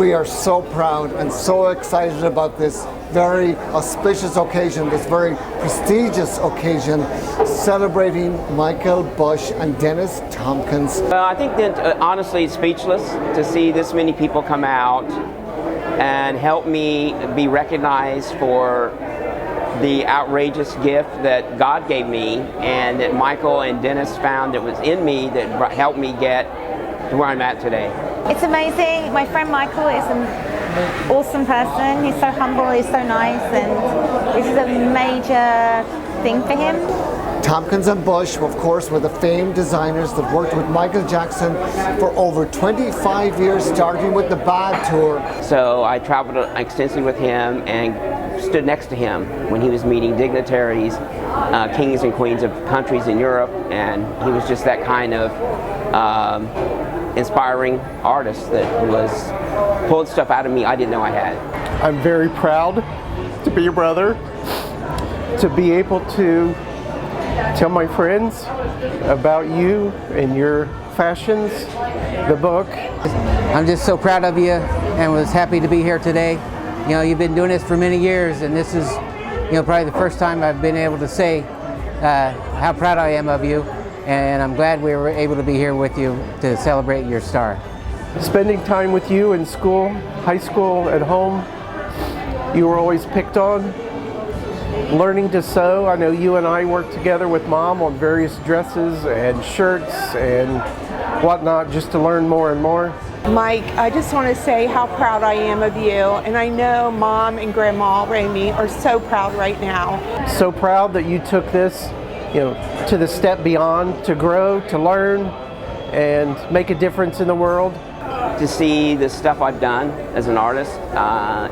We are so proud and so excited about this very auspicious occasion, this very prestigious occasion, celebrating Michael Bush and Dennis Tompkins. Well, I think that honestly it's speechless to see this many people come out and help me be recognized for the outrageous gift that God gave me and that Michael and Dennis found that was in me that helped me get to where I'm at today. It's amazing. My friend Michael is an awesome person. He's so humble, he's so nice, and this is a major thing for him. Tompkins and Bush, of course, were the famed designers that worked with Michael Jackson for over 25 years, starting with the Bad Tour. So I traveled extensively with him and stood next to him when he was meeting dignitaries, kings and queens of countries in Europe, and he was just that kind of inspiring artist that was pulled stuff out of me I didn't know I had. I'm very proud to be your brother, to be able to tell my friends about you and your fashions, the book. I'm just so proud of you and was happy to be here today. You know, you've been doing this for many years, and this is, you know, probably the first time I've been able to say how proud I am of you, and I'm glad we were able to be here with you to celebrate your star. Spending time with you in school, high school, at home, you were always picked on. Learning to sew, I know you and I worked together with Mom on various dresses and shirts and whatnot just to learn more and more. Mike, I just want to say how proud I am of you, and I know Mom and Grandma Ramey are so proud right now. So proud that you took this, you know, to the step beyond, to grow, to learn, and make a difference in the world. To see the stuff I've done as an artist,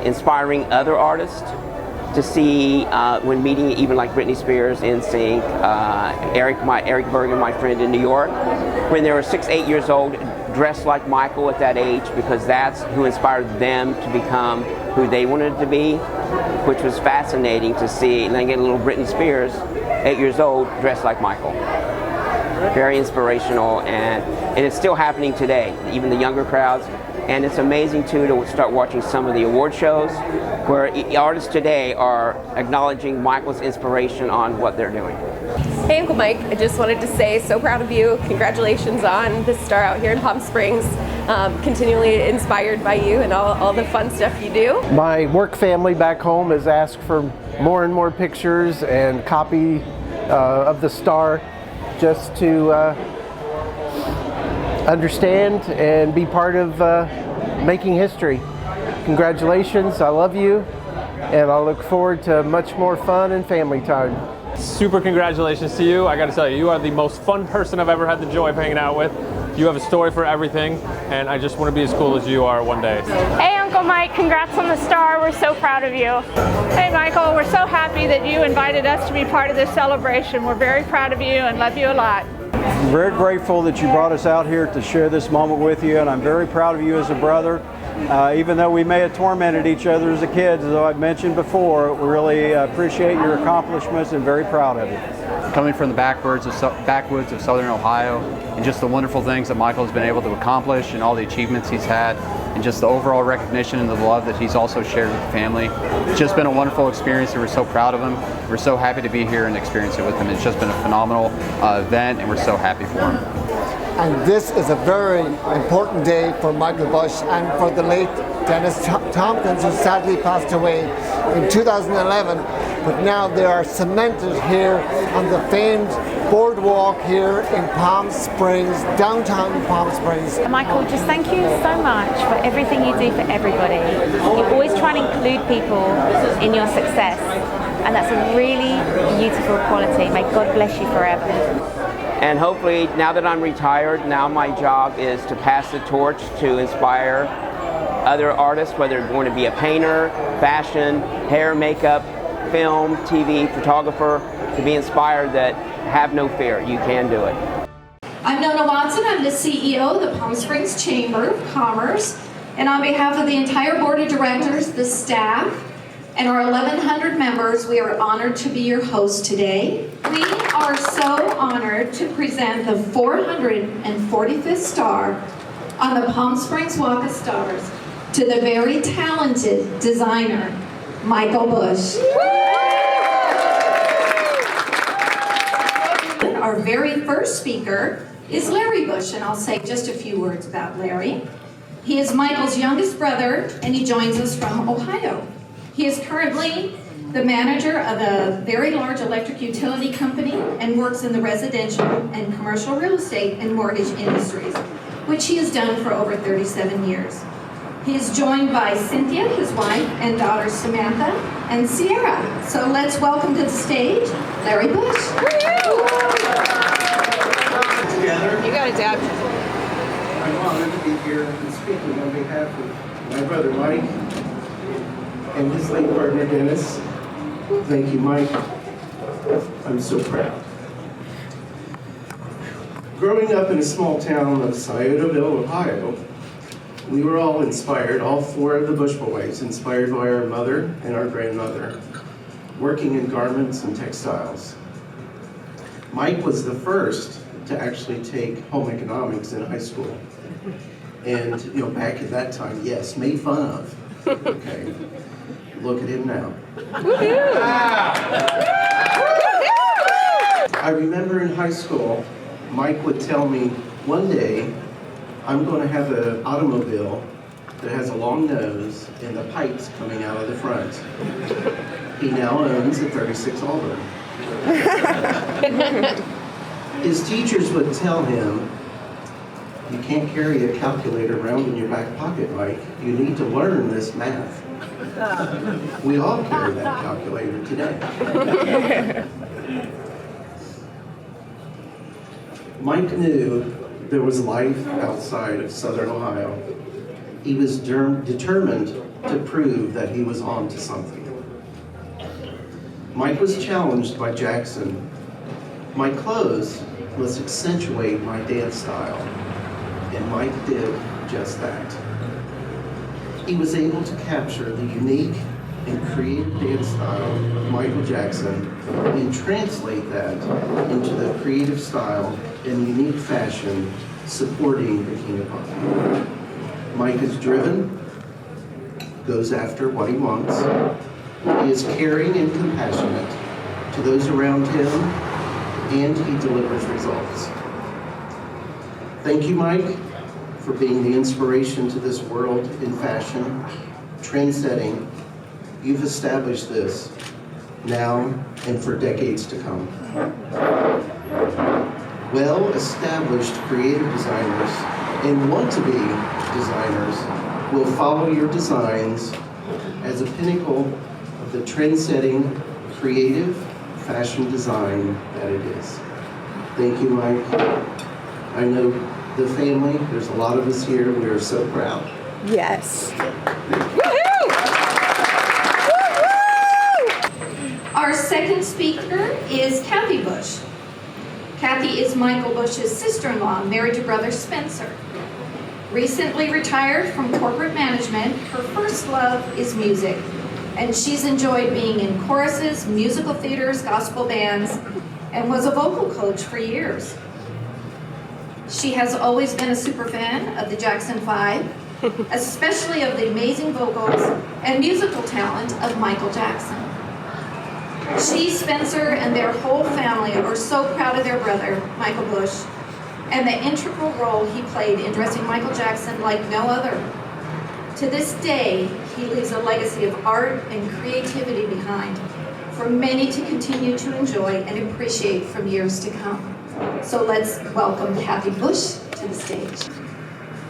inspiring other artists, to see when meeting even like Britney Spears, NSYNC, Eric Bergen, my friend in New York, when they were 6, 8 years old, dressed like Michael at that age, because that's who inspired them to become who they wanted to be, which was fascinating to see. And then get a little Britney Spears, 8 years old, dressed like Michael. Very inspirational, and it's still happening today, even the younger crowds. And it's amazing too to start watching some of the award shows where artists today are acknowledging Michael's inspiration on what they're doing. Hey Uncle Mike, I just wanted to say so proud of you. Congratulations on the star out here in Palm Springs. Continually inspired by you and all the fun stuff you do. My work family back home has asked for more and more pictures and copy of the star just to understand and be part of making history. Congratulations, I love you, and I look forward to much more fun and family time. Super congratulations to you. I got to tell you, you are the most fun person I've ever had the joy of hanging out with. You have a story for everything, and I just want to be as cool as you are one day. Hey Uncle Mike, congrats on the star. We're so proud of you. Hey Michael, we're so happy that you invited us to be part of this celebration. We're very proud of you and love you a lot. I'm very grateful that you brought us out here to share this moment with you, and I'm very proud of you as a brother. Even though we may have tormented each other as a kids, as I've mentioned before, we really appreciate your accomplishments and very proud of you. Coming from the backwoods of Southern Ohio, and just the wonderful things that Michael has been able to accomplish and all the achievements he's had, and just the overall recognition and the love that he's also shared with the family. It's just been a wonderful experience, and we're so proud of him. We're so happy to be here and experience it with him. It's just been a phenomenal event, and we're so happy for him. And this is a very important day for Michael Bush and for the late Dennis Tompkins, who sadly passed away in 2011. But now they are cemented here on the famed boardwalk here in Palm Springs, downtown Palm Springs. Michael, just thank you so much for everything you do for everybody. You're always trying to include people in your success, and that's a really beautiful quality. May God bless you forever. And hopefully, now that I'm retired, now my job is to pass the torch to inspire other artists, whether they're going to be a painter, fashion, hair, makeup, film, TV, photographer, to be inspired that have no fear, you can do it. I'm Nolan Watson, I'm the CEO of the Palm Springs Chamber of Commerce, and on behalf of the entire board of directors, the staff, and our 1,100 members, we are honored to be your host today. We are so honored to present the 445th star on the Palm Springs Walk of Stars. to the very talented designer, Michael Bush. Our very first speaker is Larry Bush, and I'll say just a few words about Larry. He is Michael's youngest brother, and he joins us from Ohio. He is currently the manager of a very large electric utility company and works in the residential and commercial real estate and mortgage industries, which he has done for over 37 years. He is joined by Cynthia, his wife, and daughters Samantha and Sierra. So let's welcome to the stage, Larry Bush. Together. You got it, Dad. I'm honored to be here and speaking on behalf of my brother Mike and his late partner Dennis. Thank you, Mike. I'm so proud. Growing up in a small town of Sciotoville, Ohio, we were all inspired, all four of the Bush boys, inspired by our mother and our grandmother, working in garments and textiles. Mike was the first to actually take home economics in high school. And, you know, back at that time, yes, made fun of. Okay. Look at him now. I remember in high school, Mike would tell me, one day, I'm going to have an automobile that has a long nose and the pipes coming out of the front. He now owns a 36 Auburn. His teachers would tell him, you can't carry a calculator around in your back pocket, Mike. You need to learn this math. We all carry that calculator today. Mike knew there was life outside of Southern Ohio. He was determined to prove that he was on to something. Mike was challenged by Jackson. My clothes must accentuate my dance style, and Mike did just that. He was able to capture the unique and creative dance style of Michael Jackson and translate that into the creative style and unique fashion supporting the King of Pop. Mike is driven, goes after what he wants. He is caring and compassionate to those around him, and he delivers results. Thank you, Mike, for being the inspiration to this world in fashion, trend-setting. You've established this now and for decades to come. Well-established creative designers and want-to-be designers will follow your designs as a pinnacle of the trend-setting, creative fashion design that it is. Thank you, Mike. I know the family, there's a lot of us here, we are so proud. Yes. Our second speaker is Kathy Bush. Kathy is Michael Bush's sister-in-law, married to brother Spencer. Recently retired from corporate management, her first love is music, and she's enjoyed being in choruses, musical theaters, gospel bands, and was a vocal coach for years. She has always been a super fan of the Jackson 5, especially of the amazing vocals and musical talent of Michael Jackson. She, Spencer, and their whole family are so proud of their brother, Michael Bush, and the integral role he played in dressing Michael Jackson like no other. To this day, he leaves a legacy of art and creativity behind for many to continue to enjoy and appreciate from years to come. So let's welcome Kathy Bush to the stage.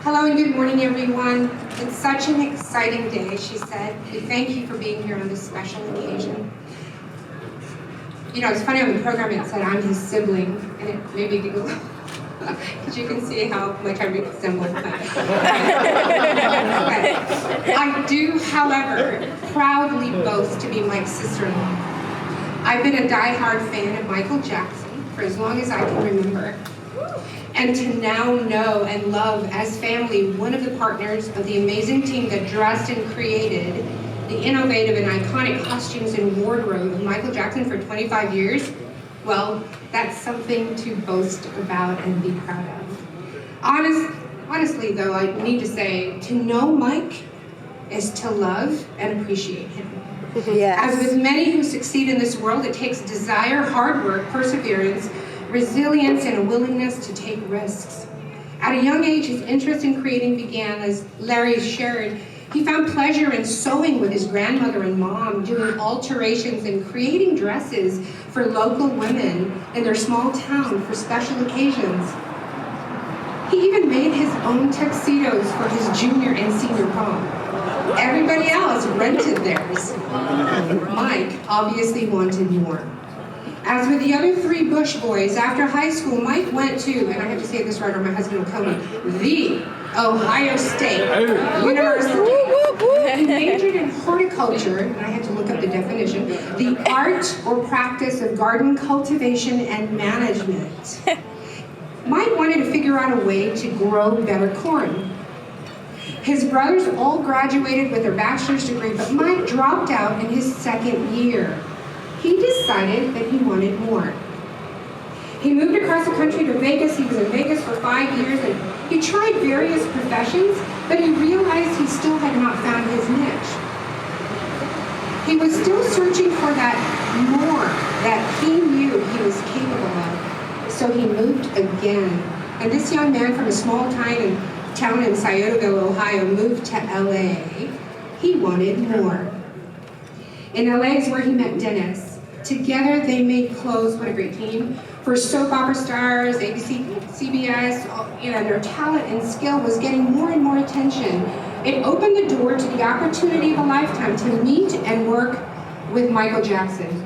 Hello and good morning, everyone. It's such an exciting day, she said. We thank you for being here on this special occasion. You know, it's funny on the program it said I'm his sibling, and it made me giggle. Because you can see how much I resemble him. I do, however, proudly boast to be Mike's sister-in-law. I've been a die-hard fan of Michael Jackson for as long as I can remember. And to now know and love as family one of the partners of the amazing team that dressed and created the innovative and iconic costumes and wardrobe of Michael Jackson for 25 years, well, that's something to boast about and be proud of. Honestly, though, I need to say, to know Mike is to love and appreciate him. Yes. As with many who succeed in this world, it takes desire, hard work, perseverance, resilience, and a willingness to take risks. At a young age, his interest in creating began, as Larry shared. He found pleasure in sewing with his grandmother and mom, doing alterations and creating dresses for local women in their small town for special occasions. He even made his own tuxedos for his junior and senior prom. Everybody else rented theirs. Mike obviously wanted more. As with the other three Bush boys, after high school, Mike went to, and I have to say this right or my husband will kill me, the Ohio State University. He majored in horticulture, and I had to look up the definition, the art or practice of garden cultivation and management. Mike wanted to figure out a way to grow better corn. His brothers all graduated with their bachelor's degree, but Mike dropped out in his second year. He decided that he wanted more. He moved across the country to Vegas. He was in Vegas for 5 years, and he tried various professions, but he realized he still had not found his niche. He was still searching for that more that he knew he was capable of. So he moved again. And this young man from a small town in Sciotoville, Ohio, moved to LA. He wanted more. In LA is where he met Dennis. Together they made clothes, what a great team, for soap opera stars, ABC, CBS. Their talent and skill was getting more and more attention. It opened the door to the opportunity of a lifetime to meet and work with Michael Jackson.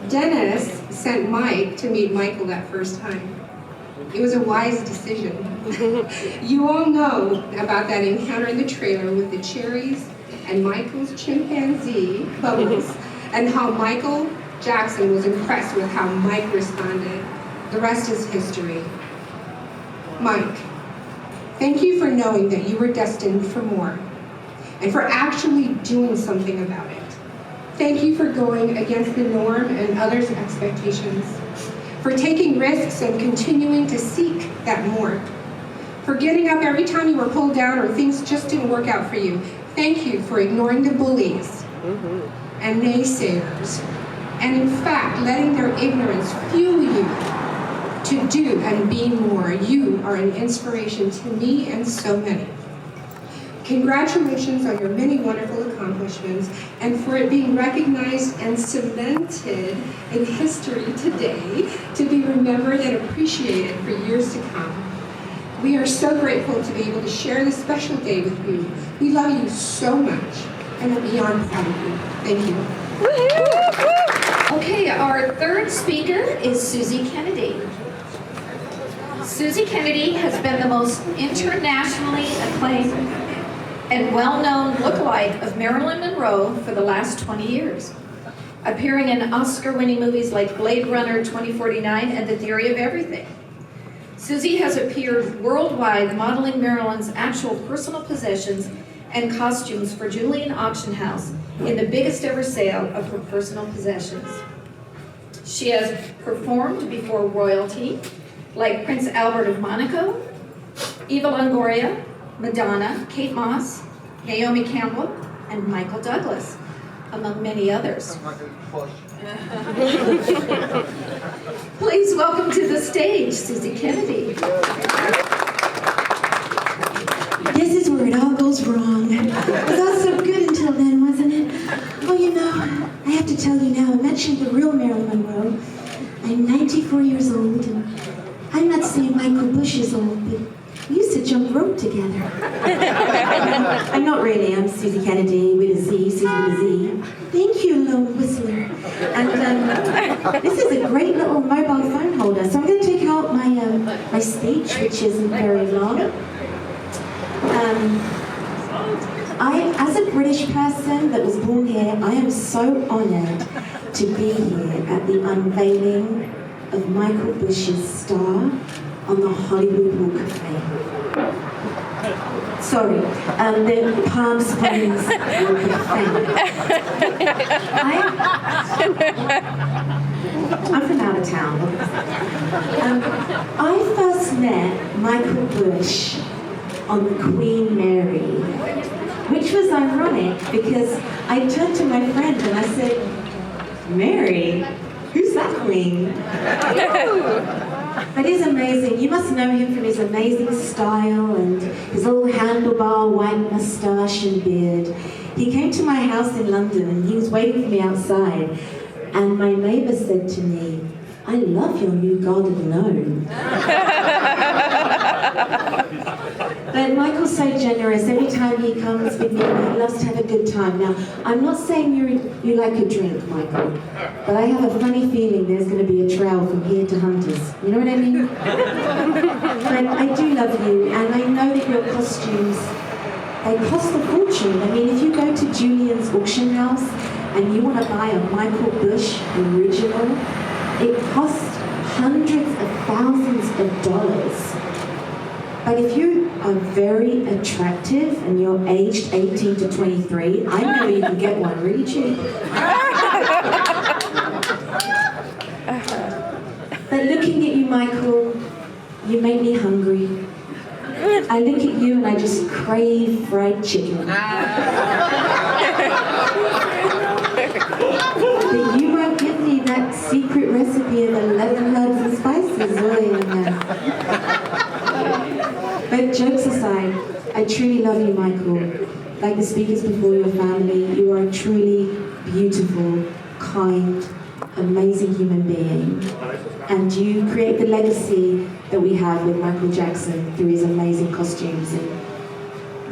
Dennis sent Mike to meet Michael that first time. It was a wise decision. You all know about that encounter in the trailer with the cherries and Michael's chimpanzee, Bubbles, and how Michael Jackson was impressed with how Mike responded. The rest is history. Mike, thank you for knowing that you were destined for more, and for actually doing something about it. Thank you for going against the norm and others' expectations, for taking risks and continuing to seek that more, for getting up every time you were pulled down or things just didn't work out for you. Thank you for ignoring the bullies and naysayers, and in fact, letting their ignorance fuel you to do and be more. You are an inspiration to me and so many. Congratulations on your many wonderful accomplishments and for it being recognized and cemented in history today to be remembered and appreciated for years to come. We are so grateful to be able to share this special day with you. We love you so much and are beyond proud of you. Thank you. Okay, our third speaker is Susie Kennedy. Susie Kennedy has been the most internationally acclaimed and well-known lookalike of Marilyn Monroe for the last 20 years, appearing in Oscar-winning movies like Blade Runner 2049 and The Theory of Everything. Susie has appeared worldwide modeling Marilyn's actual personal possessions and costumes for Julian Auction House in the biggest ever sale of her personal possessions. She has performed before royalty like Prince Albert of Monaco, Eva Longoria, Madonna, Kate Moss, Naomi Campbell, and Michael Douglas, among many others. Please welcome to the stage, Susie Kennedy. This is where it all goes wrong. It was all so good until then, wasn't it? Well, I have to tell you now, I mentioned the real Marilyn Monroe. I'm 94 years old, and I'm not saying Michael Bush is old, but we used to jump rope together. I'm not really. I'm Susie Kennedy with a Z, Susie with a Z. Thank you, Lone Whistler. And this is a great little mobile phone holder. So I'm going to take out my speech, which isn't very long. As a British person that was born here, I am so honored to be here at the unveiling of Michael Bush's star on the Hollywood Walk of Fame. Sorry, the Palm Springs Walk of Fame. I'm from out of town. I first met Michael Bush on the Queen Mary which was ironic because I turned to my friend and I said, Mary, who's that queen? But he's amazing. You must know him from his amazing style and his little handlebar white moustache and beard. He came to my house in London and he was waiting for me outside. And my neighbor said to me, I love your new garden gnome. But Michael's so generous. Every time he comes with me, he loves to have a good time. Now, I'm not saying you like a drink, Michael, but I have a funny feeling there's going to be a trail from here to Hunters. You know what I mean? But I do love you, and I know that your costumes, they cost a fortune. I mean, if you go to Julian's auction house and you want to buy a Michael Bush original, it costs hundreds of thousands of dollars. But if you are very attractive and you're aged 18 to 23, I know you can get one really cheap. But looking at you, Michael, you make me hungry. I look at you and I just crave fried chicken. But you won't give me that secret recipe of 11 herbs and spices, will you? But jokes aside, I truly love you, Michael. Like the speakers before, your family, you are a truly beautiful, kind, amazing human being. And you create the legacy that we have with Michael Jackson through his amazing costumes. And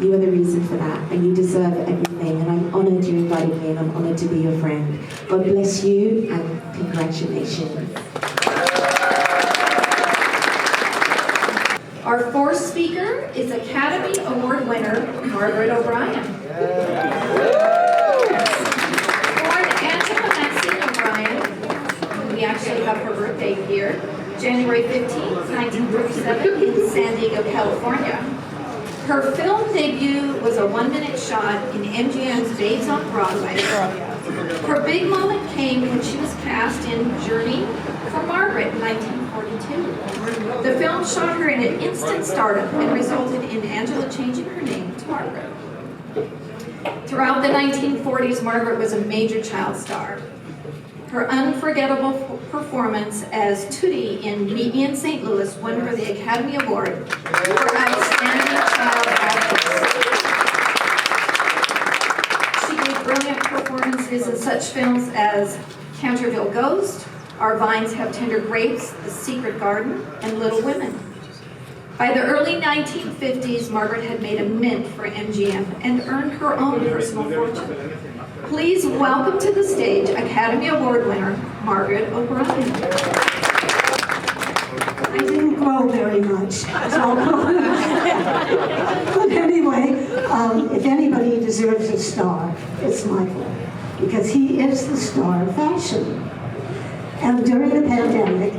you are the reason for that. And you deserve everything. And I'm honored you invited me, and I'm honored to be your friend. God bless you, and congratulations. Our fourth speaker is Academy Award winner, Margaret O'Brien. Born Angela Maxine O'Brien, we actually have her birthday here, January 15th, 1937, in San Diego, California. Her film debut was a 1-minute shot in MGM's Babes on Broadway. Her big moment came when she was cast in Journey for Margaret in 1942. The film shot her in an instant stardom and resulted in Angela changing her name to Margaret. Throughout the 1940s, Margaret was a major child star. Her unforgettable performance as Tootie in Meet Me in St. Louis won her the Academy Award for Outstanding Child Actress. She gave brilliant performances in such films as Canterville Ghost, Our Vines Have Tender Grapes, The Secret Garden, and Little Women. By the early 1950s, Margaret had made a mint for MGM and earned her own personal fortune. Please welcome to the stage Academy Award winner, Margaret O'Brien. I didn't grow very much. So. But anyway, if anybody deserves a star, it's Michael, because he is the star of fashion. And during the pandemic,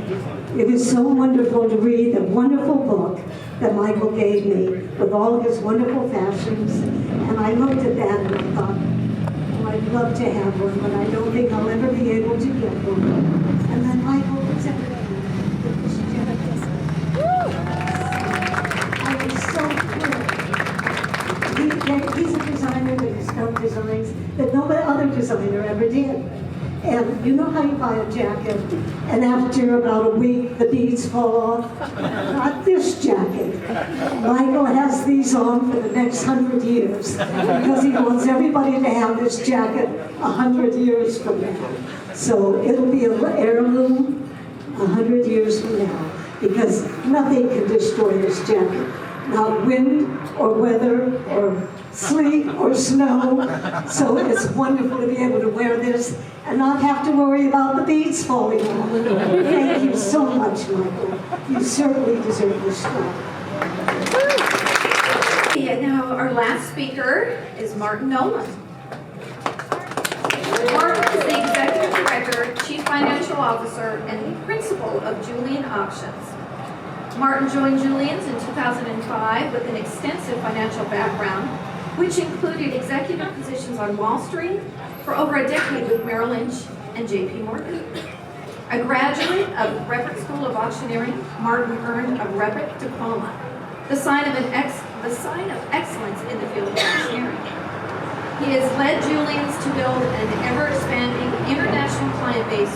it was so wonderful to read the wonderful book that Michael gave me with all of his wonderful fashions. And I looked at that and I thought, oh, I'd love to have one, but I don't think I'll ever be able to get one. And then Michael presented me with this jacket. I was so thrilled. He's a designer that has done designs that no other designer ever did. And you know how you buy a jacket, and after about a week, the beads fall off? Not this jacket. Michael has these on for the next 100 years, because he wants everybody to have this jacket 100 years from now. So it'll be an heirloom 100 years from now, because nothing can destroy this jacket. Not wind or weather or sleet or snow. So it's wonderful to be able to wear this and not have to worry about the beads falling off. Thank you so much, Michael. You certainly deserve this star. And now our last speaker is Martin Nolan. Martin is the Executive Director, Chief Financial Officer, and Principal of Julian Auctions. Martin joined Julian's in 2005 with an extensive financial background, which included executive positions on Wall Street for over a decade with Merrill Lynch and J.P. Morgan. A graduate of Repert School of Auctioneering, Martin earned a Repert diploma, the sign of excellence in the field of auctioneering. He has led Julian's to build an ever-expanding international client base,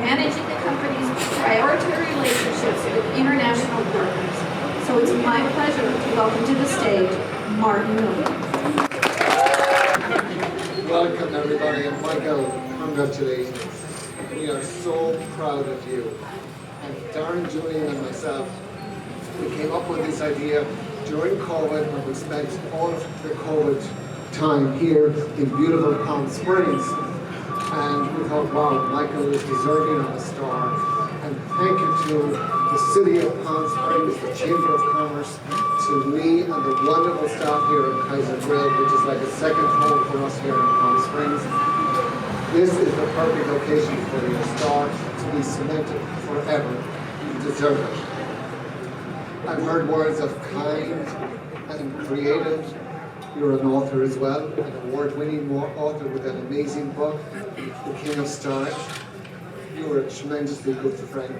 managing the company's priority relationships with international partners. So it's my pleasure to welcome to the stage Martin Nolan. Welcome everybody, and Michael, congratulations. We are so proud of you. And Darren, Julian and myself, we came up with this idea during COVID when we spent all of the COVID time here in beautiful Palm Springs. And we thought, wow, Michael is deserving of a star. And thank you to the City of Palm Springs, the Chamber of Commerce, to me and the wonderful staff here at Kaiser Grill, which is like a second home for us here in Palm Springs. This is the perfect location for your star to be cemented forever. You deserve it. I've heard words of kind and creative. You're an author as well, an award-winning author with an amazing book, The King of Stars. You're a tremendously good friend.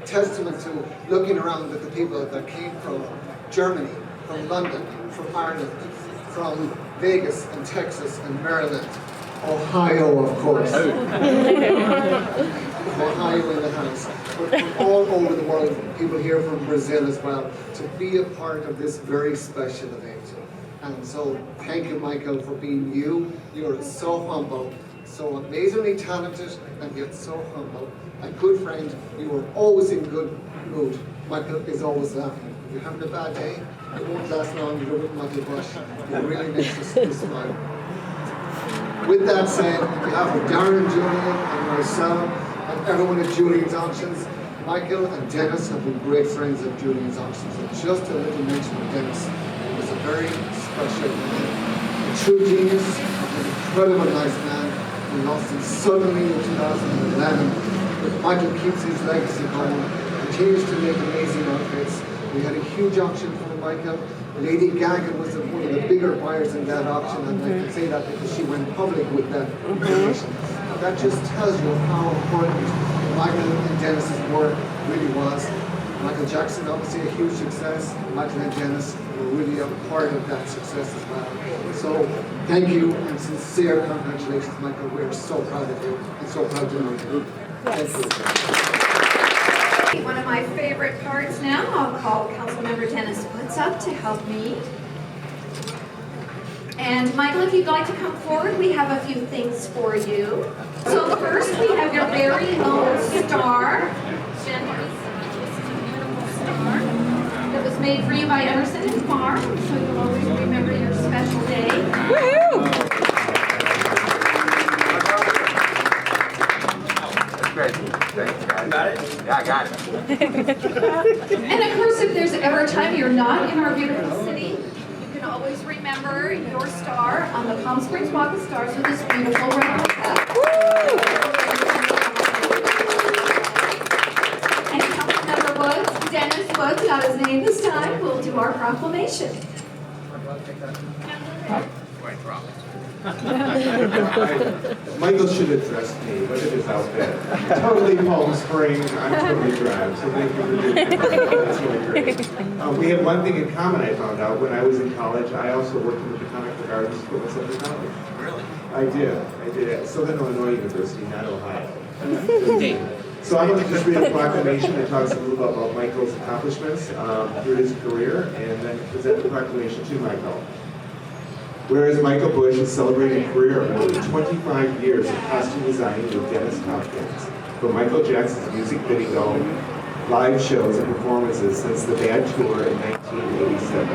Testament to looking around at the people that came from Germany, from London, from Ireland, from Vegas and Texas and Maryland, Ohio, of course. Ohio in the house. But from all over the world, people here from Brazil as well, to be a part of this very special event. And so thank you, Michael, for being you. You're so humble, so amazingly talented, and yet so humble. A good friend. You were always in good mood. Michael is always laughing. If you're having a bad day, it won't last long. You're with Michael Bush. It really makes us smile. With that said, on behalf of Darren, Julian, and myself, and everyone at Julian's Auctions, Michael and Dennis have been great friends of Julian's Auctions. And just a little mention of Dennis. He was a very special man, a true genius, an incredible nice man. We lost him suddenly in 2011. But Michael keeps his legacy going, continues to make amazing outfits. We had a huge auction for Michael. Lady Gaga was one of the bigger buyers in that auction, and I can say that because she went public with that information. And that just tells you how important Michael and Dennis's work really was. Michael Jackson, obviously a huge success. Michael and Dennis were really a part of that success as well. So thank you and sincere congratulations, Michael. We're so proud of you and so proud to know you. Thank you. One of my favorite parts now, I'll call Councilmember Dennis Woods up to help me. And Michael, if you'd like to come forward, we have a few things for you. So first, we have your very own star. That was made for you by Emerson and Farm, so you'll always remember your special day. Woohoo! Great. You got it? Yeah, I got it. And of course, if there's ever a time you're not in our beautiful city, you can always remember your star on the Palm Springs Walk of Stars with this beautiful replica. And Councilmember Woods, Dennis Woods, got his name this time, will do our proclamation. Michael should have dressed me. Look at his outfit. Totally Palm Springs. I'm totally drab. So thank you for doing that. That's really great. We have one thing in common. I found out when I was in college. I also worked in the Botanical Gardens for myself in college. Really? I did at Southern Illinois University, not Ohio. So I'm going to just read a proclamation that talks a little bit about Michael's accomplishments through his career, and then present the proclamation to Michael. Whereas Michael Bush has celebrated a career of more than 25 years of costume designing with Dennis Tompkins, from Michael Jackson's music video, live shows, and performances since the Bad Tour in 1987.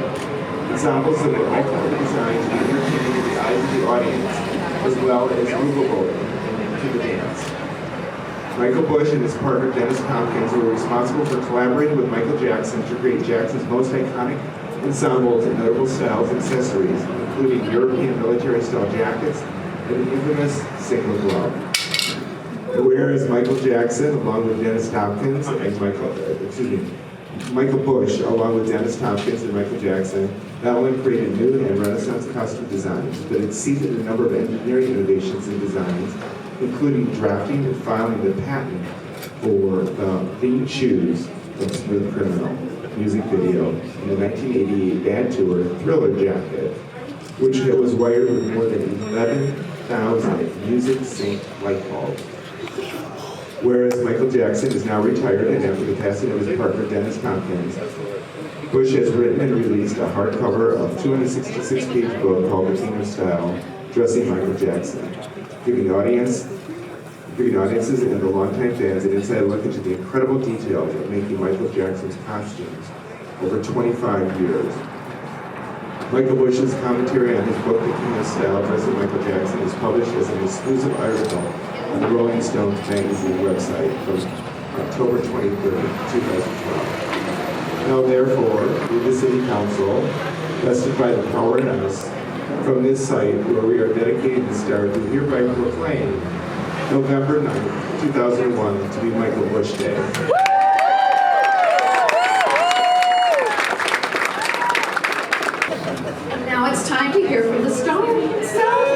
Ensembles that were ultimately designed to be entertaining in the eyes of the audience, as well as movable to the dance. Michael Bush and his partner Dennis Tompkins were responsible for collaborating with Michael Jackson to create Jackson's most iconic ensembles and notable styles and accessories, including European military-style jackets and the infamous single glove. Whereas Michael Jackson, along with Dennis Tompkins, and Michael Bush, along with Dennis Tompkins and Michael Jackson, not only created new and Renaissance costume designs, but exceeded a number of engineering innovations and designs, including drafting and filing the patent for the themed shoes from Smooth Criminal, music video in the 1988 band tour Thriller jacket, which was wired with more than 11,000 music sync light bulbs. Whereas Michael Jackson is now retired, and after the passing of his partner Dennis Tompkins, Bush has written and released a hardcover of 266-page book called The King of Style, Dressing Michael Jackson, giving audiences and the longtime fans an inside look into the incredible details of making Michael Jackson's costumes over 25 years. Michael Bush's commentary on his book, The King of Style, Dressing Michael Jackson, is published as an exclusive article on the Rolling Stone magazine website from October 23rd, 2012. Now therefore, we, the City Council, vested by the power in us, from this site where we are dedicating the star, do hereby proclaim November 9th, 2001 to be Michael Bush Day. And now it's time to hear from the star himself.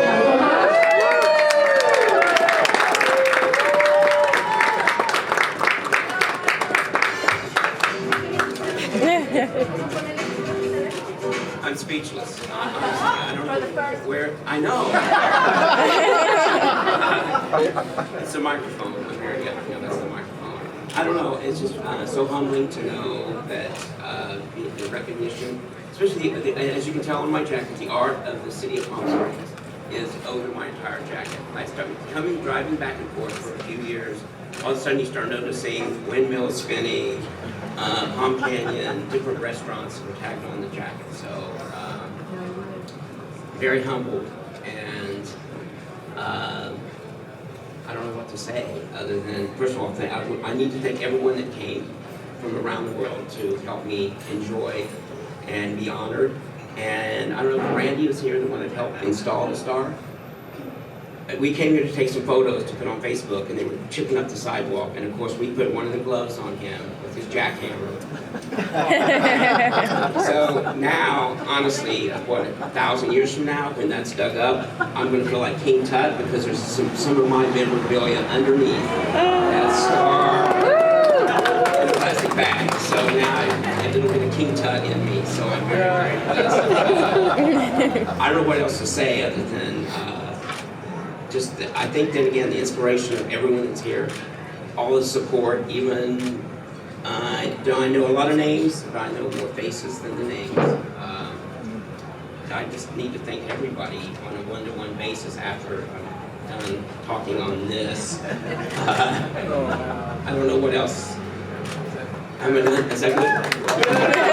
I'm speechless. I don't know where. I know. It's a microphone. I'm here. Yeah, that's the microphone. I don't know. It's just so humbling to know that the recognition, especially as you can tell on my jacket, the art of the city of Palm Springs is over my entire jacket. I started driving back and forth for a few years. All of a sudden, you start noticing windmills spinning, Palm Canyon, different restaurants were tagged on the jacket. So, very humbled, and I don't know what to say other than, first of all, I need to thank everyone that came from around the world to help me enjoy and be honored. And I don't know if Randy was here, the one that helped install the star. We came here to take some photos to put on Facebook, and they were chipping up the sidewalk, and of course we put one of the gloves on him with his jackhammer. So now, honestly, what, 1,000 years from now, when that's dug up, I'm going to feel like King Tut, because there's some of my memorabilia underneath that star in a plastic bag. So now I have a little bit of King Tut in me, so I'm very, very blessed. I don't know what else to say other than I think that, again, the inspiration of everyone that's here, all the support, even, I know a lot of names, but I know more faces than the names. I just need to thank everybody on a one-to-one basis after I'm done talking on this. I don't know what else. Is that good?